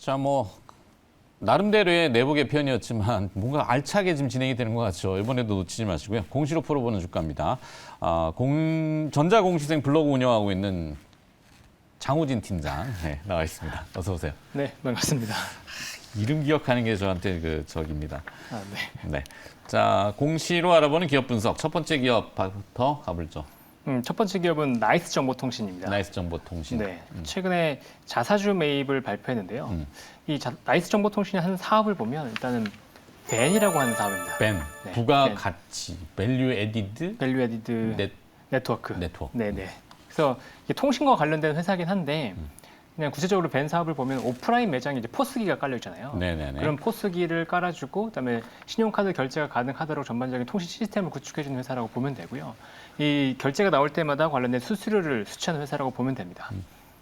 자, 뭐 나름대로의 내부 개편이었지만 뭔가 알차게 지금 진행이 되는 것 같죠. 이번에도 놓치지 마시고요. 공시로 풀어보는 주가입니다. 전자공시생 블로그 운영하고 있는 장우진 팀장 나와 있습니다. 어서 오세요. 네, 반갑습니다. 이름 기억하는 게 저한테 적입니다. 네. 네. 자, 공시로 알아보는 기업 분석. 첫 번째 기업부터 가볼죠. 첫 번째 기업은 나이스 정보통신입니다. 나이스 정보통신. 네, 최근에 자사주 매입을 발표했는데요. 이 나이스 정보통신의 한 사업을 보면 일단은 벤이라고 하는 사업입니다. 벤, 네, 부가가치, 밸류 에디드 밸류 에디드 네트워크. 네네. 그래서 이게 통신과 관련된 회사긴 한데 그냥 구체적으로 벤 사업을 보면 오프라인 매장에 이제 포스기가 깔려 있잖아요. 네네네. 그런 포스기를 깔아주고 그다음에 신용카드 결제가 가능하도록 전반적인 통신 시스템을 구축해주는 회사라고 보면 되고요. 이 결제가 나올 때마다 관련된 수수료를 수취하는 회사라고 보면 됩니다.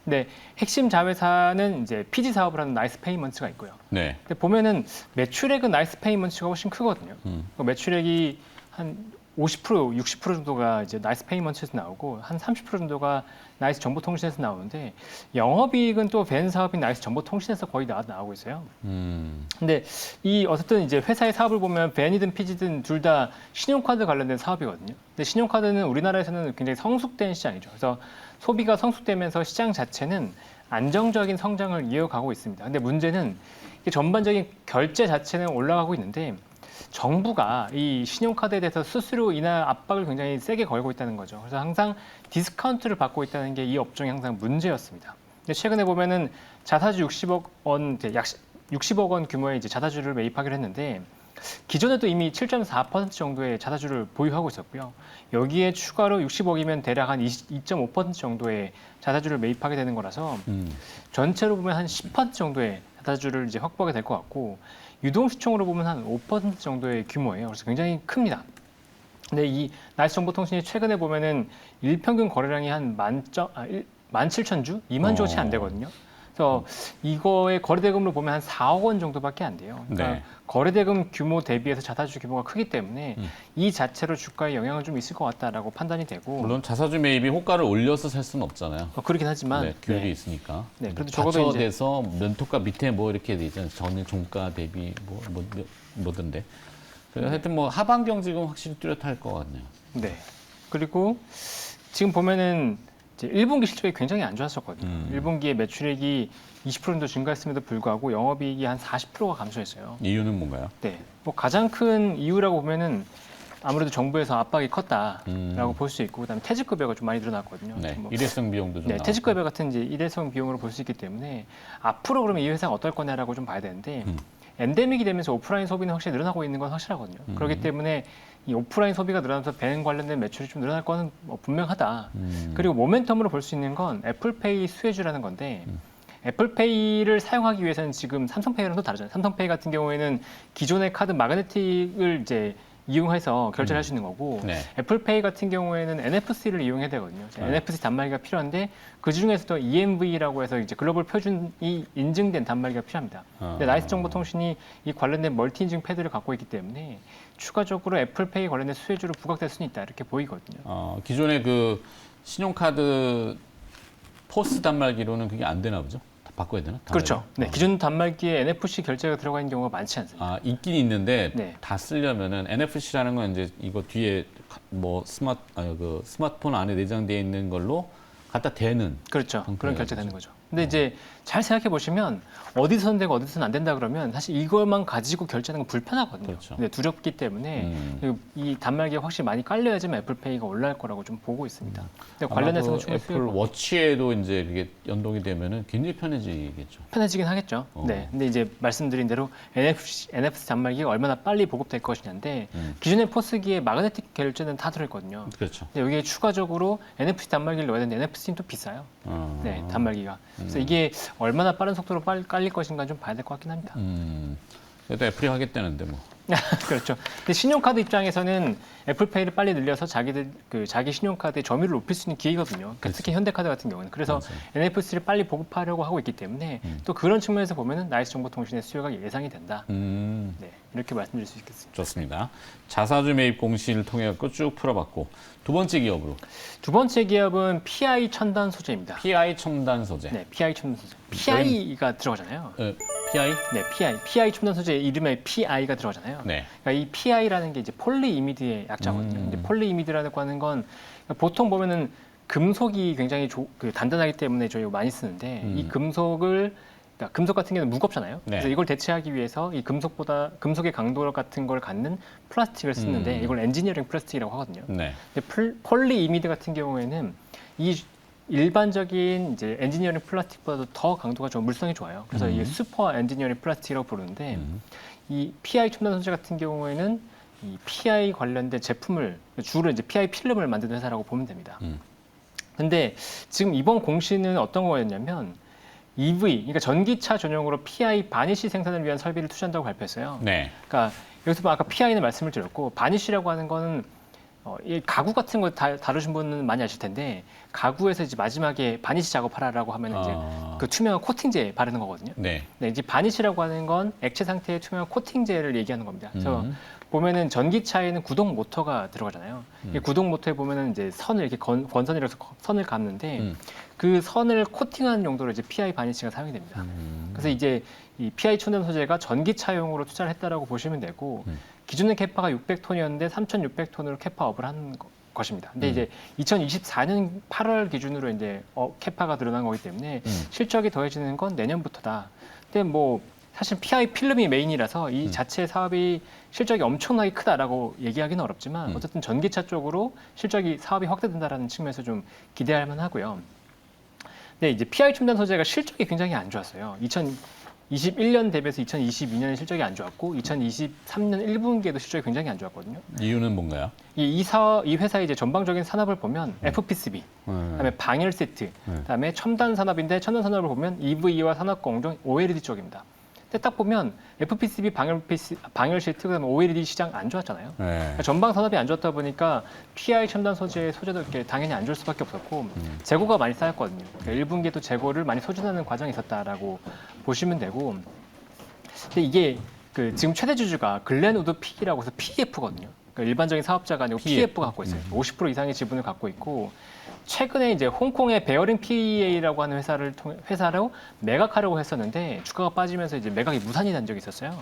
근데 핵심 자회사는 이제 PG 사업을 하는 나이스 페이먼츠가 있고요. 네. 근데 보면은 매출액은 나이스 페이먼츠가 훨씬 크거든요. 매출액이 한 50%, 60% 정도가 이제 나이스 페이먼츠에서 나오고 한 30% 정도가 나이스 정보통신에서 나오는데 영업이익은 또 벤 사업인 나이스 정보통신에서 거의 나오고 있어요. 근데 이 어쨌든 이제 회사의 사업을 보면 벤이든 피지든 둘 다 신용카드 관련된 사업이거든요. 근데 신용카드는 우리나라에서는 굉장히 성숙된 시장이죠. 그래서 소비가 성숙되면서 시장 자체는 안정적인 성장을 이어가고 있습니다. 근데 문제는 전반적인 결제 자체는 올라가고 있는데 정부가 이 신용카드에 대해서 수수료 인하 압박을 굉장히 세게 걸고 있다는 거죠. 그래서 항상 디스카운트를 받고 있다는 게 이 업종의 항상 문제였습니다. 근데 최근에 보면은 자사주 60억 원, 약 60억 원 규모의 이제 자사주를 매입하기로 했는데 기존에도 이미 7.4% 정도의 자사주를 보유하고 있었고요. 여기에 추가로 60억이면 대략 한 2.5% 정도의 자사주를 매입하게 되는 거라서 전체로 보면 한 10% 정도의 자사주를 이제 확보하게 될 것 같고 유동시총으로 보면 한 5% 정도의 규모예요. 그래서 굉장히 큽니다. 근데 이 나이스 정보통신이 최근에 보면은 일평균 거래량이 한 17,000주? 2만 주가 채 안 되거든요. 그래서 이거의 거래대금으로 보면 한 4억 원 정도밖에 안 돼요. 그러니까 네. 거래대금 규모 대비해서 자사주 규모가 크기 때문에 이 자체로 주가에 영향을 좀 있을 것 같다라고 판단이 되고 물론 자사주 매입이 호가를 올려서 살 수는 없잖아요. 그렇긴 하지만 네, 규율이 있으니까. 네, 그래도 적어도 이제 돼서 면토가 밑에 뭐 이렇게 돼 있잖아요. 전일 종가 대비 뭐던데. 하여튼 뭐 하반 경직은 확실히 뚜렷할 것 같네요. 네. 그리고 지금 보면은 이제 1분기 실적이 굉장히 안 좋았었거든요. 1분기에 매출액이 20% 정도 증가했음에도 불구하고 영업이익이 한 40%가 감소했어요. 이유는 뭔가요? 네. 뭐 가장 큰 이유라고 보면은 아무래도 정부에서 압박이 컸다라고 볼 수 있고, 그다음에 퇴직급여가 좀 많이 늘어났거든요. 네. 뭐 일회성 비용도 좀 네, 나왔고. 퇴직급여 같은 이제 일회성 비용으로 볼 수 있기 때문에 앞으로 그러면 이 회사가 어떨 거냐라고 좀 봐야 되는데 엔데믹이 되면서 오프라인 소비는 확실히 늘어나고 있는 건 확실하거든요. 그렇기 때문에 이 오프라인 소비가 늘어나면서 벤 관련된 매출이 좀 늘어날 거는 뭐 분명하다. 그리고 모멘텀으로 볼 수 있는 건 애플페이 수혜주라는 건데 애플페이를 사용하기 위해서는 지금 삼성페이랑 또 다르잖아요. 삼성페이 같은 경우에는 기존의 카드 마그네틱을 이제 이용해서 결제를 할 수 있는 거고 네. 애플페이 같은 경우에는 NFC를 이용해야 되거든요. NFC 단말기가 필요한데 그 중에서도 EMV라고 해서 이제 글로벌 표준이 인증된 단말기가 필요합니다. 근데 나이스 정보통신이 이 관련된 멀티 인증 패드를 갖고 있기 때문에 추가적으로 애플페이 관련된 수혜주로 부각될 수는 있다 이렇게 보이거든요. 기존의 그 신용카드 포스 단말기로는 그게 안 되나 보죠? 다 바꿔야 되나? 그렇죠. 네, 기존 단말기에 NFC 결제가 들어가 있는 경우가 많지 않습니다. 있긴 있는데 네. 다 쓰려면은 NFC라는 건 이제 이거 뒤에 뭐 스마트폰 안에 내장되어 있는 걸로 갖다 대는 그렇죠. 그런 형태가 결제되는 거죠. 근데 이제 잘 생각해 보시면 어디서는 되고 어디서는 안 된다 그러면 사실 이것만 가지고 결제하는 건 불편하거든요. 그렇죠. 근데 두렵기 때문에 이 단말기가 확실히 많이 깔려야지만 애플페이가 올라갈 거라고 좀 보고 있습니다. 근데 관련해서는 아마 그 애플 워치에도 이제 그게 연동이 되면은 굉장히 편해지겠죠. 편해지긴 하겠죠. 네. 근데 이제 말씀드린 대로 NFC 단말기가 얼마나 빨리 보급될 것이냐인데 기존의 포스기에 마그네틱 결제는 다 들어있거든요. 그렇죠. 근데 여기에 추가적으로 NFC 단말기를 넣어야 되는데 NFC는 또 비싸요. 네, 단말기가. 그래서 이게 얼마나 빠른 속도로 깔릴 것인가 좀 봐야 될 것 같긴 합니다. 그래도 애플이 하겠다는데 뭐. 그렇죠. 근데 신용카드 입장에서는 애플페이를 빨리 늘려서 자기 신용카드의 점유율을 높일 수 있는 기회거든요. 그렇죠. 특히 현대카드 같은 경우는. 그래서 맞아요. NFC-를 빨리 보급하려고 하고 있기 때문에 또 그런 측면에서 보면은 나이스 정보통신의 수요가 예상이 된다. 네, 이렇게 말씀드릴 수 있겠습니다. 좋습니다. 자사주 매입 공시를 통해 쭉 풀어봤고 두 번째 기업으로 두 번째 기업은 PI 첨단 소재입니다. PI 첨단 소재. 네, PI 첨단 소재. PI가 들어가잖아요. PI? 네, PI 첨단 소재 이름에 PI가 들어가잖아요. 네. 그러니까 이 PI라는 게 이제 폴리이미드의 약자거든요. 근데 폴리이미드라고 하는 건 보통 보면은 금속이 굉장히 단단하기 때문에 저희가 많이 쓰는데 이 금속을 그러니까 금속 같은 경우는 무겁잖아요. 네. 그래서 이걸 대체하기 위해서 이 금속의 강도 같은 걸 갖는 플라스틱을 쓰는데 이걸 엔지니어링 플라스틱이라고 하거든요. 네. 근데 폴리이미드 같은 경우에는 이 일반적인 이제 엔지니어링 플라스틱보다도 더 강도가 좀 물성이 좋아요. 그래서 이게 슈퍼 엔지니어링 플라스틱이라고 부르는데 이 PI 첨단 소재 같은 경우에는 이 PI 관련된 제품을 주로 이제 PI 필름을 만드는 회사라고 보면 됩니다. 근데 지금 이번 공시는 어떤 거였냐면 EV, 그러니까 전기차 전용으로 PI 바니쉬 생산을 위한 설비를 투자한다고 발표했어요. 네. 그러니까 여기서 아까 PI는 말씀을 드렸고 바니쉬라고 하는 거는 이 가구 같은 거 다루신 분은 많이 아실 텐데 가구에서 이제 마지막에 바니쉬 작업하라라고 하면 이제 그 투명한 코팅제 바르는 거거든요. 네. 네, 이제 바니쉬라고 하는 건 액체 상태의 투명한 코팅제를 얘기하는 겁니다. 그래서 보면은 전기차에는 구동 모터가 들어가잖아요. 이 구동 모터에 보면은 이제 선을 이렇게 권선이라서 선을 감는데 그 선을 코팅하는 용도로 이제 PI 바니쉬가 사용이 됩니다. 그래서 이제 이 PI 첨단 소재가 전기차용으로 투자를 했다라고 보시면 되고 기존의 캐파가 600톤이었는데 3,600톤으로 캐파업을 한 것입니다. 근데 이제 2024년 8월 기준으로 이제 캐파가 늘어난 거기 때문에 실적이 더해지는 건 내년부터다. 근데 뭐 사실 PI 필름이 메인이라서 이 자체 사업이 실적이 엄청나게 크다라고 얘기하기는 어렵지만 어쨌든 전기차 쪽으로 사업이 확대된다라는 측면에서 좀 기대할 만하고요. 근데 이제 PI 첨단 소재가 실적이 굉장히 안 좋았어요. 2021년 대비해서 2022년에 실적이 안 좋았고 2023년 1분기에도 실적이 굉장히 안 좋았거든요. 이유는 뭔가요? 이 회사의 이제 전방적인 산업을 보면 FPCB, 그다음에 방열 세트, 그다음에 첨단 산업인데 첨단 산업을 보면 EV와 산업 공정 OLED 쪽입니다. 근데 딱 보면 FPCB, 방열 시트, 그다음에 OLED 시장 안 좋았잖아요. 네. 그러니까 전방 산업이 안 좋다 보니까 PI 첨단 소재도 이렇게 당연히 안 좋을 수밖에 없었고 재고가 많이 쌓였거든요. 그러니까 1분기에도 재고를 많이 소진하는 과정이 있었다라고 보시면 되고, 근데 이게 지금 최대 주주가 글렌우드 PE라고 해서 PEF거든요. 그러니까 일반적인 사업자가 아니고 PEF가 갖고 있어요. 50% 이상의 지분을 갖고 있고. 최근에 이제 홍콩의 베어링 PEA라고 하는 회사로 매각하려고 했었는데 주가가 빠지면서 이제 매각이 무산이 난 적이 있었어요.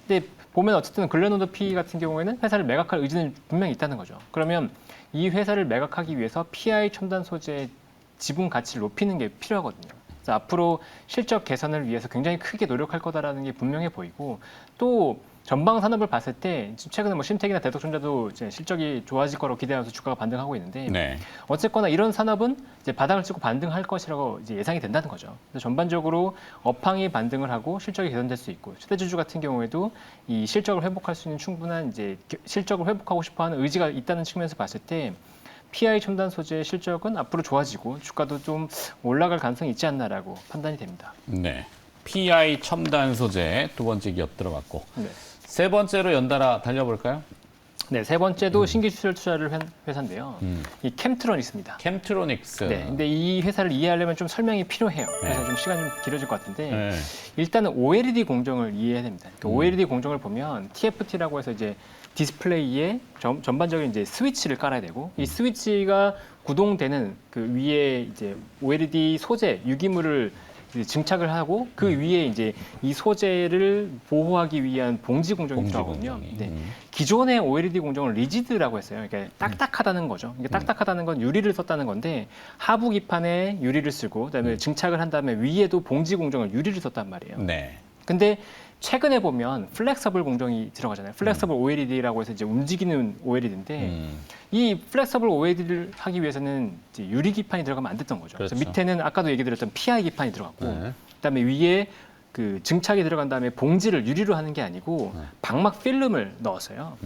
근데 보면 어쨌든 글렌우드 PE 같은 경우에는 회사를 매각할 의지는 분명히 있다는 거죠. 그러면 이 회사를 매각하기 위해서 PI 첨단 소재 지분 가치를 높이는 게 필요하거든요. 그래서 앞으로 실적 개선을 위해서 굉장히 크게 노력할 거다라는 게 분명해 보이고 또 전방 산업을 봤을 때 최근에 뭐 심텍이나 대덕전자도 이제 실적이 좋아질 거라고 기대하면서 주가가 반등하고 있는데 네. 어쨌거나 이런 산업은 이제 바닥을 찍고 반등할 것이라고 이제 예상이 된다는 거죠. 그래서 전반적으로 업황이 반등을 하고 실적이 개선될 수 있고 최대주주 같은 경우에도 이 실적을 회복할 수 있는 충분한 이제 실적을 회복하고 싶어하는 의지가 있다는 측면에서 봤을 때 PI 첨단 소재의 실적은 앞으로 좋아지고 주가도 좀 올라갈 가능성이 있지 않나라고 판단이 됩니다. 네. PI 첨단 소재 두 번째 기업 들어갔고 네. 세 번째로 연달아 달려볼까요? 네, 세 번째도 신규 시설 투자를 한 회사인데요. 이 캠트로닉스입니다. 캠트로닉스. 네, 근데 이 회사를 이해하려면 좀 설명이 필요해요. 그래서 좀 시간이 좀 길어질 것 같은데 네. 일단은 OLED 공정을 이해해야 됩니다. 그 OLED 공정을 보면 TFT라고 해서 이제 디스플레이에 전반적인 이제 스위치를 깔아야 되고 이 스위치가 구동되는 그 위에 이제 OLED 소재 유기물을 증착을 하고 그 위에 이제 이 소재를 보호하기 위한 봉지 공정이 들어가거든요. 네. 기존의 OLED 공정은 리지드라고 했어요. 그러니까 딱딱하다는 거죠. 이게 딱딱하다는 건 유리를 썼다는 건데 하부 기판에 유리를 쓰고 그다음에 증착을 한 다음에 위에도 봉지 공정을 유리를 썼단 말이에요. 네. 근데 최근에 보면 플렉서블 공정이 들어가잖아요. 플렉서블 OLED라고 해서 이제 움직이는 OLED인데 이 플렉서블 OLED를 하기 위해서는 이제 유리 기판이 들어가면 안 됐던 거죠. 그렇죠. 그래서 밑에는 아까도 얘기 드렸던 PI 기판이 들어갔고 그다음에 위에 그 증착이 들어간 다음에 봉지를 유리로 하는 게 아니고 방막 필름을 넣었어요.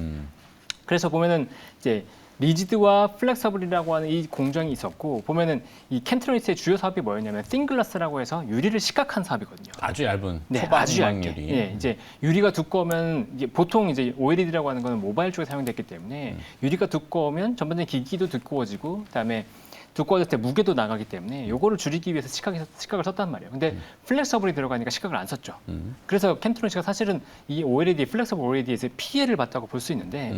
그래서 보면은 이제 리지드와 플렉서블이라고 하는 이 공정이 있었고 보면은 이 캠트로닉스의 주요 사업이 뭐였냐면 띵글라스라고 해서 유리를 식각한 사업이거든요. 아주 얇은 네, 초반 아주 얇게. 유리. 네, 이제 유리가 두꺼우면 이게 보통 이제 OLED라고 하는 거는 모바일 쪽에 사용됐기 때문에 유리가 두꺼우면 전반적인 기기도 두꺼워지고 그다음에 두꺼워질 때 무게도 나가기 때문에 요거를 줄이기 위해서 식각을 썼단 말이에요. 근데 플렉서블이 들어가니까 식각을 안 썼죠. 그래서 캠트로닉스가 사실은 이 OLED, 플렉서블 OLED에서 피해를 봤다고 볼 수 있는데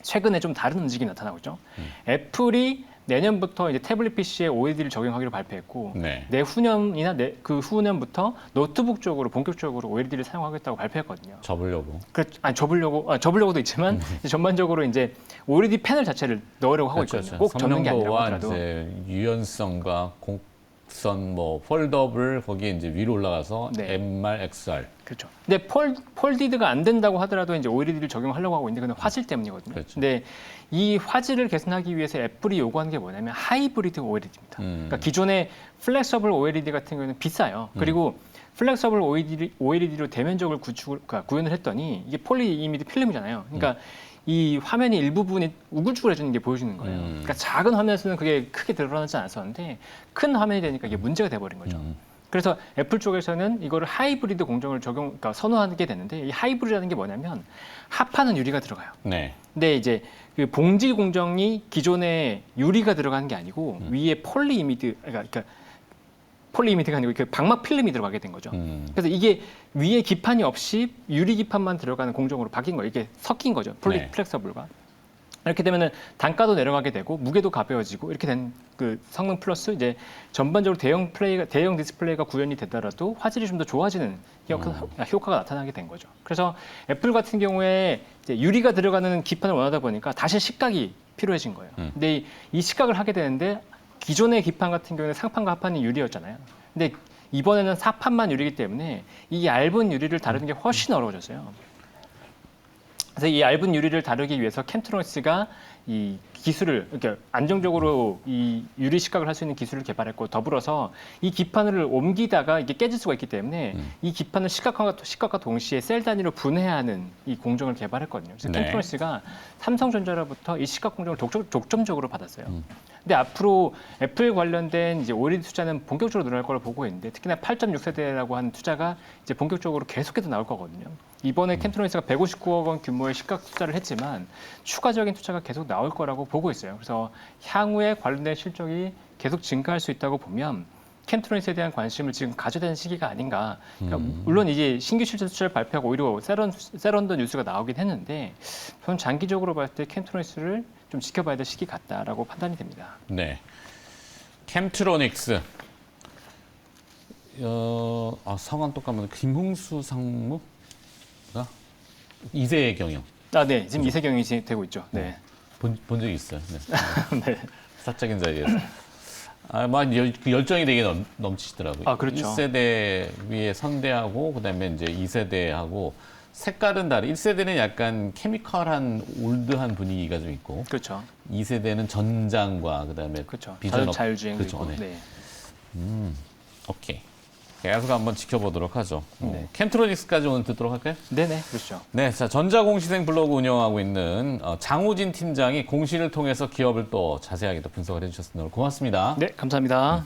최근에 좀 다른 움직임이 나타나고 있죠. 애플이 내년부터 이제 태블릿 PC에 OLED를 적용하기로 발표했고 네. 내후년이나 그 후년부터 노트북 쪽으로 본격적으로 OLED를 사용하겠다고 발표했거든요. 접으려고. 아니 접으려고도 있지만 이제 전반적으로 이제 OLED 패널 자체를 넣으려고 하고 그렇죠, 있거든요. 꼭 접는 게 아니라고 성능도와 하더라도. 이제 유연성과 곡선 뭐 폴더블 거기에 이제 위로 올라가서 네. MR, XR. 그렇죠. 근데 폴디드가 안 된다고 하더라도 이제 OLED를 적용하려고 하고 있는데 그건 화질 때문이거든요. 그렇죠. 근데 이 화질을 개선하기 위해서 애플이 요구하는 게 뭐냐면 하이브리드 OLED입니다. 그러니까 기존의 플렉서블 OLED 같은 경우는 비싸요. 그리고 플렉서블 OLED로 대면적을 그러니까 구현을 했더니 이게 폴리이미드 필름이잖아요. 그러니까 이 화면의 일부분이 우글쭈글해지는 게 보여지는 거예요. 그러니까 작은 화면에서는 그게 크게 드러나지 않았었는데 큰 화면이 되니까 이게 문제가 돼버린 거죠. 그래서 애플 쪽에서는 이거를 하이브리드 공정을 그러니까 선호하게 되는데 이 하이브리드라는 게 뭐냐면 합하는 유리가 들어가요. 네. 근데 이제 그 봉지 공정이 기존에 유리가 들어가는 게 아니고 위에 그러니까 폴리이미드가 아니고 그 방막 필름이 들어가게 된 거죠. 그래서 이게 위에 기판이 없이 유리 기판만 들어가는 공정으로 바뀐 거예요. 이게 섞인 거죠. 네. 플렉서블과. 이렇게 되면은 단가도 내려가게 되고 무게도 가벼워지고 이렇게 된 그 성능 플러스 이제 전반적으로 대형 디스플레이가 구현이 되더라도 화질이 좀 더 좋아지는 효과가 나타나게 된 거죠. 그래서 애플 같은 경우에 이제 유리가 들어가는 기판을 원하다 보니까 다시 식각이 필요해진 거예요. 근데 이 식각을 하게 되는데 기존의 기판 같은 경우는 상판과 하판이 유리였잖아요. 근데 이번에는 사판만 유리이기 때문에 이 얇은 유리를 다루는 게 훨씬 어려워졌어요. 그래서 이 얇은 유리를 다루기 위해서 캠트로닉스가 이 기술을 이렇게 안정적으로 이 유리 식각을 할 수 있는 기술을 개발했고 더불어서 이 기판을 옮기다가 이게 깨질 수가 있기 때문에 이 기판을 식각과 동시에 셀 단위로 분해하는 이 공정을 개발했거든요. 그래서 네. 캠트로닉스가 삼성전자로부터 이 식각 공정을 독점적으로 받았어요. 근데 앞으로 애플 관련된 이제 OLED 투자는 본격적으로 늘어날 거로 보고 있는데 특히나 8.6세대라고 하는 투자가 이제 본격적으로 계속해서 나올 거거든요. 이번에 캠트로닉스가 159억 원 규모의 식각 투자를 했지만 추가적인 투자가 계속 나올 거라고 보고 있어요. 그래서 향후에 관련된 실적이 계속 증가할 수 있다고 보면 캠트로닉스에 대한 관심을 지금 가져야 되는 시기가 아닌가. 그러니까 물론 이제 신규 실적 투자를 발표하고 오히려 세런더 뉴스가 나오긴 했는데 저는 장기적으로 봤을 때 캠트로닉스를 좀 지켜봐야 될 시기 같다라고 판단이 됩니다. 네. 캠트로닉스. 성함 또 까먹었네. 김흥수 상무가 이세의 경영. 네. 지금 이세경이 되고 있죠. 네. 본 적이 있어요. 네. 네. 사적인 자리에서. 그 열정이 되게 넘치시더라고요. 그렇죠. 1세대 위에 선대하고 그다음에 이제 2세대하고 색깔은 다르. 1세대는 약간 케미컬한 올드한 분위기가 좀 있고 그렇죠. 2세대는 전장과 그다음에 그렇죠. 비전 자율주행도 그렇죠. 있고. 네. 네. 오케이. 계속 한번 지켜보도록 하죠. 네. 캠트로닉스까지 오늘 듣도록 할까요? 네네. 그렇죠. 네, 자 전자공시생 블로그 운영하고 있는 장우진 팀장이 공시를 통해서 기업을 또 자세하게 또 분석을 해주셨습니다. 고맙습니다. 네. 감사합니다.